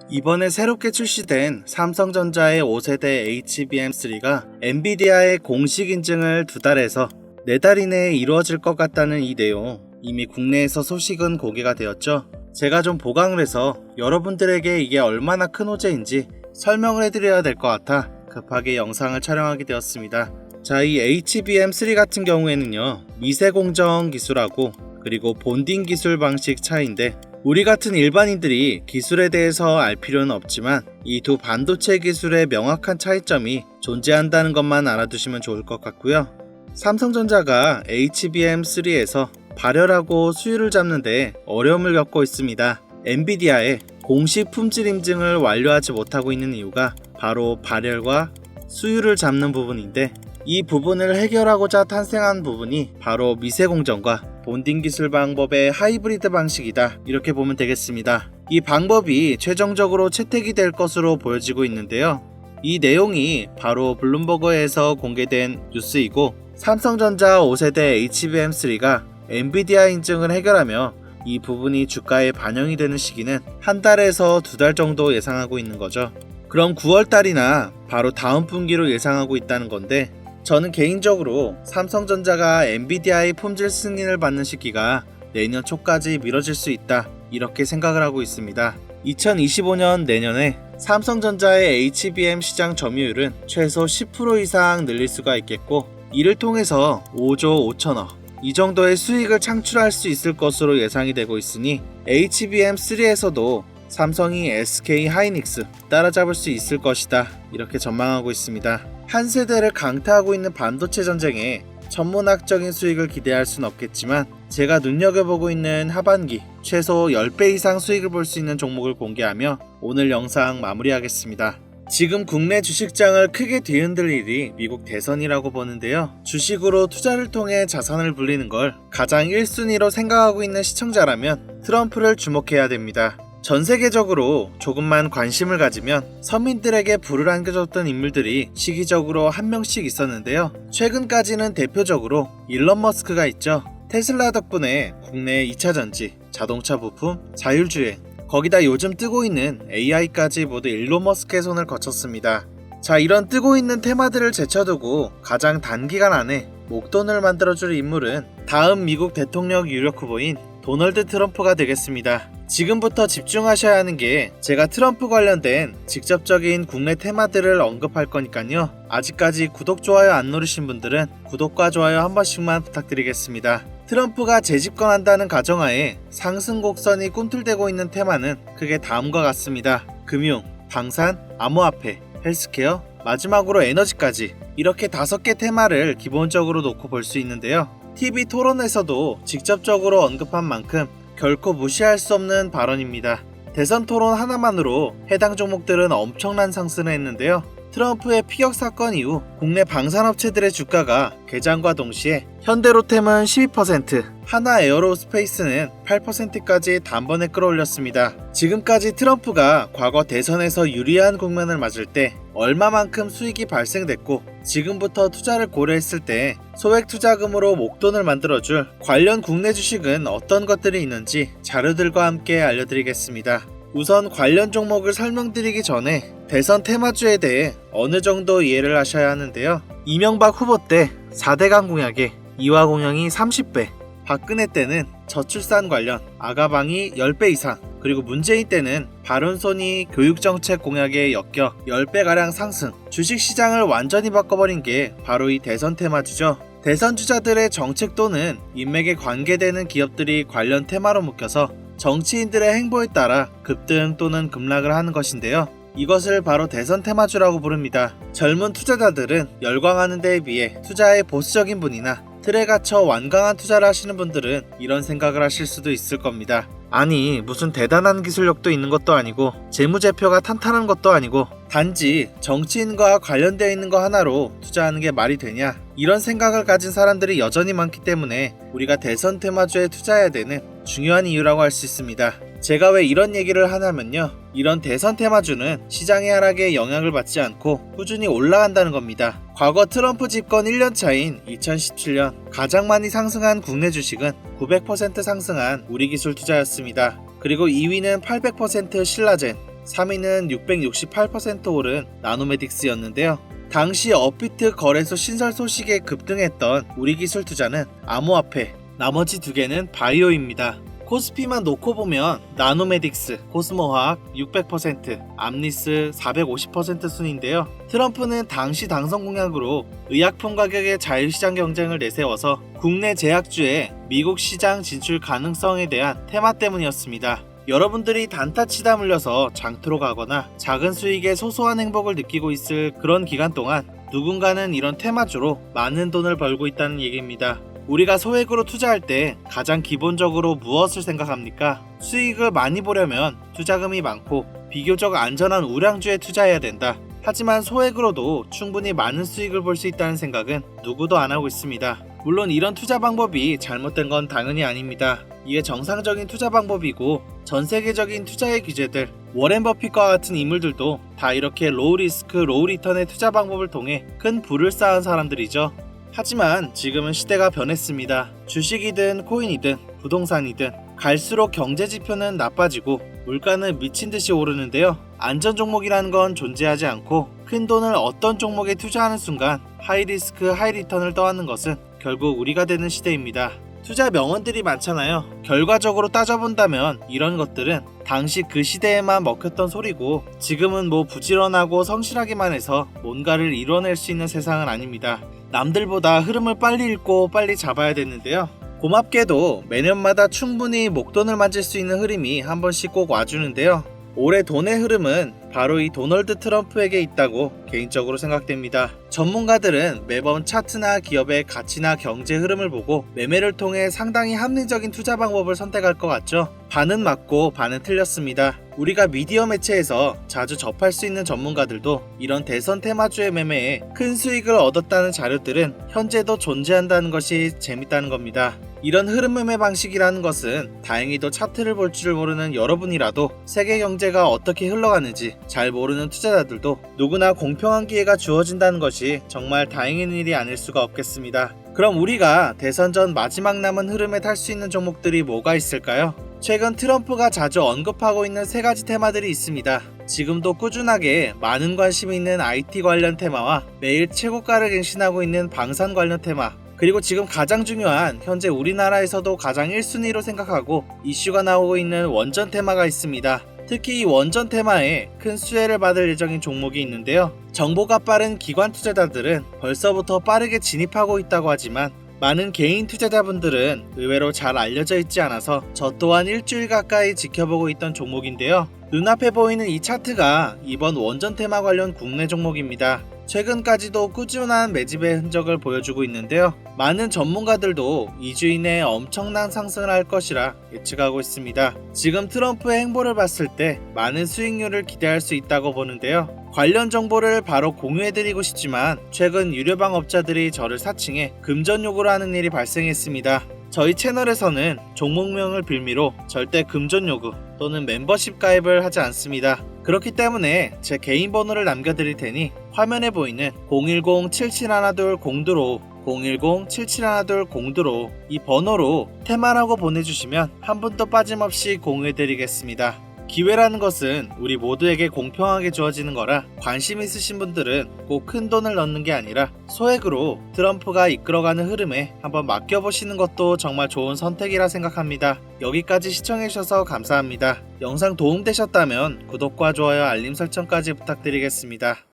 이번에 새롭게 출시된 삼성전자의 5세대 HBM3가 엔비디아의 공식 인증을 2달에서 4달 이내에 이루어질 것 같다는 이 내용, 이미 국내에서 소식은 공개가 되었죠. 제가 좀 보강을 해서 여러분들에게 이게 얼마나 큰 호재인지 설명을 해드려야 될 것 같아 급하게 영상을 촬영하게 되었습니다. 자, 이 HBM3 같은 경우에는요, 미세공정 기술하고 그리고 본딩 기술 방식 차이인데, 우리 같은 일반인들이 기술에 대해서 알 필요는 없지만 이 두 반도체 기술의 명확한 차이점이 존재한다는 것만 알아두시면 좋을 것 같고요. 삼성전자가 HBM3에서 발열하고 수율을 잡는 데 어려움을 겪고 있습니다. 엔비디아의 공식 품질 인증을 완료하지 못하고 있는 이유가 바로 발열과 수율을 잡는 부분인데, 이 부분을 해결하고자 탄생한 부분이 바로 미세공정과 본딩 기술 방법의 하이브리드 방식이다, 이렇게 보면 되겠습니다. 이 방법이 최종적으로 채택이 될 것으로 보여지고 있는데요. 이 내용이 바로 블룸버그에서 공개된 뉴스이고, 삼성전자 5세대 HBM3가 엔비디아 인증을 해결하며 이 부분이 주가에 반영이 되는 시기는 한 달에서 2달 정도 예상하고 있는 거죠. 그럼 9월달이나 바로 다음 분기로 예상하고 있다는 건데, 저는 개인적으로 삼성전자가 엔비디아의 품질 승인을 받는 시기가 내년 초까지 미뤄질 수 있다, 이렇게 생각을 하고 있습니다. 2025년 내년에 삼성전자의 HBM 시장 점유율은 최소 10% 이상 늘릴 수가 있겠고, 이를 통해서 5조 5천억 이 정도의 수익을 창출할 수 있을 것으로 예상이 되고 있으니 HBM3에서도 삼성이 SK 하이닉스 따라잡을 수 있을 것이다, 이렇게 전망하고 있습니다. 한 세대를 강타하고 있는 반도체 전쟁에 천문학적인 수익을 기대할 순 없겠지만, 제가 눈여겨보고 있는 하반기 최소 10배 이상 수익을 볼 수 있는 종목을 공개하며 오늘 영상 마무리하겠습니다. 지금 국내 주식장을 크게 뒤흔들 일이 미국 대선이라고 보는데요. 주식으로 투자를 통해 자산을 불리는 걸 가장 1순위로 생각하고 있는 시청자라면 트럼프를 주목해야 됩니다. 전 세계적으로 조금만 관심을 가지면 서민들에게 불을 안겨줬던 인물들이 시기적으로 한 명씩 있었는데요. 최근까지는 대표적으로 일론 머스크가 있죠. 테슬라 덕분에 국내 2차전지, 자동차 부품, 자율주행, 거기다 요즘 뜨고 있는 AI까지 모두 일론 머스크의 손을 거쳤습니다. 자, 이런 뜨고 있는 테마들을 제쳐두고 가장 단기간 안에 목돈을 만들어줄 인물은 다음 미국 대통령 유력 후보인 도널드 트럼프가 되겠습니다. 지금부터 집중하셔야 하는 게, 제가 트럼프 관련된 직접적인 국내 테마들을 언급할 거니까요. 아직까지 구독, 좋아요 안 누르신 분들은 구독과 좋아요 한 번씩만 부탁드리겠습니다. 트럼프가 재집권한다는 가정하에 상승 곡선이 꿈틀대고 있는 테마는 크게 다음과 같습니다. 금융, 방산, 암호화폐, 헬스케어, 마지막으로 에너지까지, 이렇게 5개 테마를 기본적으로 놓고 볼 수 있는데요. TV 토론에서도 직접적으로 언급한 만큼 결코 무시할 수 없는 발언입니다. 대선 토론 하나만으로 해당 종목들은 엄청난 상승을 했는데요. 트럼프의 피격 사건 이후 국내 방산업체들의 주가가 개장과 동시에 현대로템은 12%, 하나에어로스페이스는 8%까지 단번에 끌어올렸습니다. 지금까지 트럼프가 과거 대선에서 유리한 국면을 맞을 때 얼마만큼 수익이 발생됐고, 지금부터 투자를 고려했을 때 소액 투자금으로 목돈을 만들어줄 관련 국내 주식은 어떤 것들이 있는지 자료들과 함께 알려드리겠습니다. 우선 관련 종목을 설명드리기 전에 대선 테마주에 대해 어느 정도 이해를 하셔야 하는데요. 이명박 후보 때 4대강 공약에 이화 공영이 30배, 박근혜 때는 저출산 관련 아가방이 10배 이상, 그리고 문재인 때는 발언손이 교육정책 공약에 엮여 10배가량 상승, 주식시장을 완전히 바꿔버린 게 바로 이 대선 테마주죠. 대선 주자들의 정책 또는 인맥에 관계되는 기업들이 관련 테마로 묶여서 정치인들의 행보에 따라 급등 또는 급락을 하는 것인데요. 이것을 바로 대선 테마주라고 부릅니다. 젊은 투자자들은 열광하는 데에 비해 투자에 보수적인 분이나 틀에 갇혀 완강한 투자를 하시는 분들은 이런 생각을 하실 수도 있을 겁니다. 아니, 무슨 대단한 기술력도 있는 것도 아니고 재무제표가 탄탄한 것도 아니고 단지 정치인과 관련되어 있는 거 하나로 투자하는 게 말이 되냐, 이런 생각을 가진 사람들이 여전히 많기 때문에 우리가 대선 테마주에 투자해야 되는 중요한 이유라고 할 수 있습니다. 제가 왜 이런 얘기를 하냐면요, 이런 대선 테마주는 시장의 하락에 영향을 받지 않고 꾸준히 올라간다는 겁니다. 과거 트럼프 집권 1년 차인 2017년 가장 많이 상승한 국내 주식은 900% 상승한 우리기술 투자였습니다. 그리고 2위는 800% 신라젠, 3위는 668% 오른 나노메딕스였는데요. 당시 업비트 거래소 신설 소식에 급등했던 우리기술 투자는 암호화폐, 나머지 두 개는 바이오입니다. 코스피만 놓고 보면 나노메딕스, 코스모화학 600%, 암리스 450% 순인데요. 트럼프는 당시 당선 공약으로 의약품 가격의 자유시장 경쟁을 내세워서 국내 제약주의 미국 시장 진출 가능성에 대한 테마 때문이었습니다. 여러분들이 단타 치다 물려서 장투로 가거나 작은 수익에 소소한 행복을 느끼고 있을 그런 기간 동안 누군가는 이런 테마주로 많은 돈을 벌고 있다는 얘기입니다. 우리가 소액으로 투자할 때 가장 기본적으로 무엇을 생각합니까? 수익을 많이 보려면 투자금이 많고 비교적 안전한 우량주에 투자해야 된다. 하지만 소액으로도 충분히 많은 수익을 볼 수 있다는 생각은 누구도 안 하고 있습니다. 물론 이런 투자 방법이 잘못된 건 당연히 아닙니다. 이게 정상적인 투자 방법이고 전 세계적인 투자의 규제들, 워렌 버핏과 같은 인물들도 다 이렇게 로우 리스크, 로우 리턴의 투자 방법을 통해 큰 부를 쌓은 사람들이죠. 하지만 지금은 시대가 변했습니다. 주식이든 코인이든 부동산이든 갈수록 경제지표는 나빠지고 물가는 미친듯이 오르는데요. 안전 종목이라는 건 존재하지 않고 큰 돈을 어떤 종목에 투자하는 순간 하이리스크 하이리턴을 떠안는 것은 결국 우리가 되는 시대입니다. 투자 명언들이 많잖아요. 결과적으로 따져본다면 이런 것들은 당시 그 시대에만 먹혔던 소리고 지금은 뭐 부지런하고 성실하기만 해서 뭔가를 이뤄낼 수 있는 세상은 아닙니다. 남들보다 흐름을 빨리 읽고 빨리 잡아야 되는데요. 고맙게도 매년마다 충분히 목돈을 만질 수 있는 흐름이 한 번씩 꼭 와주는데요. 올해 돈의 흐름은 바로 이 도널드 트럼프에게 있다고 개인적으로 생각됩니다. 전문가들은 매번 차트나 기업의 가치나 경제 흐름을 보고 매매를 통해 상당히 합리적인 투자 방법을 선택할 것 같죠. 반은 맞고 반은 틀렸습니다. 우리가 미디어 매체에서 자주 접할 수 있는 전문가들도 이런 대선 테마주의 매매에 큰 수익을 얻었다는 자료들은 현재도 존재한다는 것이 재밌다는 겁니다. 이런 흐름 매매 방식이라는 것은 다행히도 차트를 볼 줄 모르는 여러분이라도 세계 경제가 어떻게 흘러가는지 잘 모르는 투자자들도 누구나 공평한 기회가 주어진다는 것이 정말 다행인 일이 아닐 수가 없겠습니다. 그럼 우리가 대선 전 마지막 남은 흐름에 탈 수 있는 종목들이 뭐가 있을까요? 최근 트럼프가 자주 언급하고 있는 세 가지 테마들이 있습니다. 지금도 꾸준하게 많은 관심이 있는 IT 관련 테마와 매일 최고가를 갱신하고 있는 방산 관련 테마, 그리고 지금 가장 중요한 현재 우리나라에서도 가장 1순위로 생각하고 이슈가 나오고 있는 원전 테마가 있습니다. 특히 이 원전 테마에 큰 수혜를 받을 예정인 종목이 있는데요. 정보가 빠른 기관 투자자들은 벌써부터 빠르게 진입하고 있다고 하지만 많은 개인 투자자분들은 의외로 잘 알려져 있지 않아서 저 또한 일주일 가까이 지켜보고 있던 종목인데요. 눈앞에 보이는 이 차트가 이번 원전 테마 관련 국내 종목입니다. 최근까지도 꾸준한 매집의 흔적을 보여주고 있는데요. 많은 전문가들도 2주 이내에 엄청난 상승을 할 것이라 예측하고 있습니다. 지금 트럼프의 행보를 봤을 때 많은 수익률을 기대할 수 있다고 보는데요. 관련 정보를 바로 공유해드리고 싶지만 최근 유료방 업자들이 저를 사칭해 금전 요구를 하는 일이 발생했습니다. 저희 채널에서는 종목명을 빌미로 절대 금전 요구 또는 멤버십 가입을 하지 않습니다. 그렇기 때문에 제 개인 번호를 남겨드릴 테니 화면에 보이는 010-7712-0225 010-7712-0225 이 번호로 테마라고 보내주시면 한 분도 빠짐없이 공유해드리겠습니다. 기회라는 것은 우리 모두에게 공평하게 주어지는 거라 관심 있으신 분들은 꼭 큰 돈을 넣는 게 아니라 소액으로 트럼프가 이끌어가는 흐름에 한번 맡겨보시는 것도 정말 좋은 선택이라 생각합니다. 여기까지 시청해주셔서 감사합니다. 영상 도움되셨다면 구독과 좋아요, 알림 설정까지 부탁드리겠습니다.